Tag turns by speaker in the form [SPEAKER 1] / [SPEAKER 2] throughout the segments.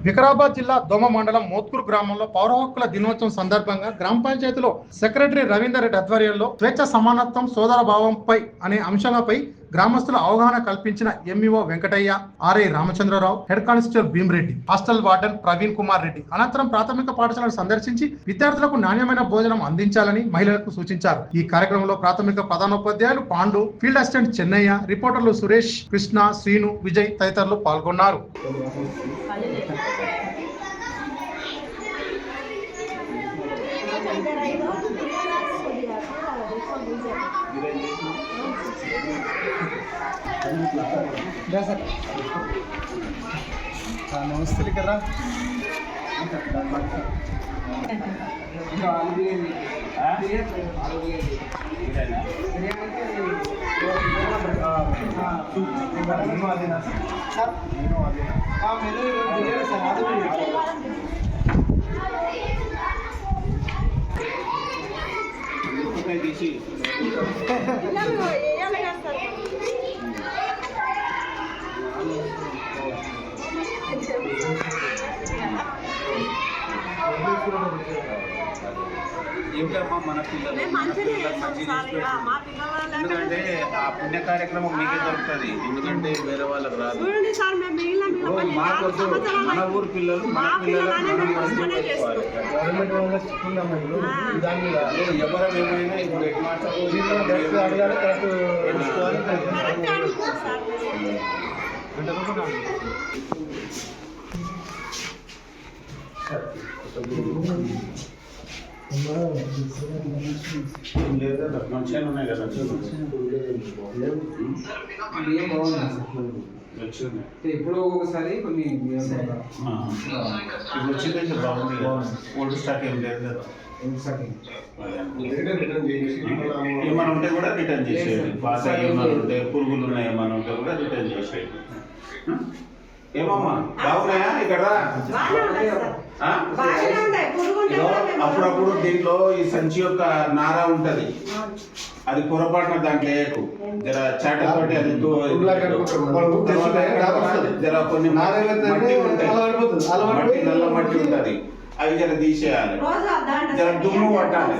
[SPEAKER 1] వికారాబాద్ జిల్లా దోమ మండలం మోత్కూరు గ్రామంలో పౌర హక్కుల దినోత్సవం సందర్భంగా గ్రామ పంచాయతీలో సెక్రటరీ రవీందర్ రెడ్డి ఆధ్వర్యంలో స్వేచ్ఛ సమానత్వం సోదర భావంపై అనే అంశాలపై గ్రామస్తుల అవగాహన కల్పించిన MEO Venkataiah, RI Ramachandra Rao, head constable Bheemareddy, hostel warden Praveen Kumar Reddy అనంతరం ప్రాథమిక పాఠశాలను సందర్శించి విద్యార్థులకు నాణ్యమైన భోజనం అందించాలని మహిళలకు సూచించారు. ఈ కార్యక్రమంలో ప్రాథమిక ప్రధానోపాధ్యాయులు పాండు, ఫీల్డ్ అసిస్టెంట్ చెన్నయ్య, రిపోర్టర్లు సురేష్, కృష్ణ, శ్రీను, విజయ్ తదితరులు పాల్గొన్నారు.
[SPEAKER 2] నమస్తే కదా
[SPEAKER 3] తీసి ఏమిటమ్మా మన పిల్లలు ఎందుకంటే ఆ పుణ్య కార్యక్రమం మీకే దొరుకుతుంది, ఎందుకంటే వేరే వాళ్ళకి రాదు. మాకొద్దు, మన ఊరు పిల్లలు మన పిల్లలకు ఎవరు ఏమైనా ఇప్పుడు హెడ్ మాస్టర్ మంచిగా ఉన్నాయి కదా.
[SPEAKER 2] ఎప్పుడో ఒకసారి కొన్ని
[SPEAKER 3] ఇప్పుడు వచ్చిందంటే బాగుంది కదా. ఓల్డ్ స్టాక్ ఏం లేదు కదా. ఏమైనా ఉంటే కూడా రిటర్న్ చేసేది, పాత ఏమైనా ఉంటే పురుగులు ఉన్నాయి ఏమైనా ఉంటే కూడా రిటర్న్ చేసేది. ఏమమ్మా బాగున్నాయా ఇక్కడ? అప్పుడప్పుడు దీంట్లో ఈ సంచి యొక్క నార ఉంటది, అది పొరపాటున దాంట్లో వేయకు. జర చాటతోటి అది జర కొన్ని మట్టి ఉంటాయి, మట్టి నల్ల మట్టి ఉంటది, అవి జర తీసేయాలి. జర దుమ్ము పట్టాలి,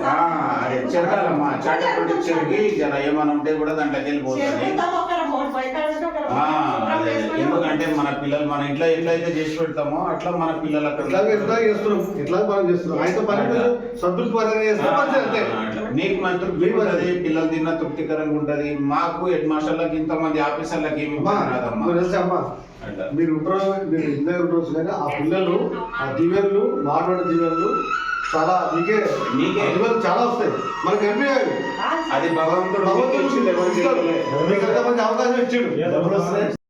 [SPEAKER 3] అది చెరగాలమ్మా. చాటతోటి చెరిగి జర ఏమైనా ఉంటే కూడా దాంట్లోకి వెళ్ళిపోతుంది. ఎందుకంటే మన పిల్లలు మన ఇంట్లో ఎట్లయితే చేసి పెడతామో అట్లా మన పిల్లలకు నీకు మన తృప్తి ఉంటది, పిల్లలు తిన్న తృప్తికరంగా ఉంటది. మాకు హెడ్ మాస్టర్లకి ఇంతమంది ఆఫీసర్లకి ఏమి రాదమ్మా.
[SPEAKER 4] మీరు ఉంటారు, మీరు ఇందాక ఉంటారు కానీ ఆ పిల్లలు ఆ దివ్యలు మాట్లాడే దివ్యలు చాలా మీకే చాలా వస్తాయి. మనకి ఎంపీ
[SPEAKER 3] అది భగవంతుడు
[SPEAKER 4] అవకాశం ఇచ్చిండు.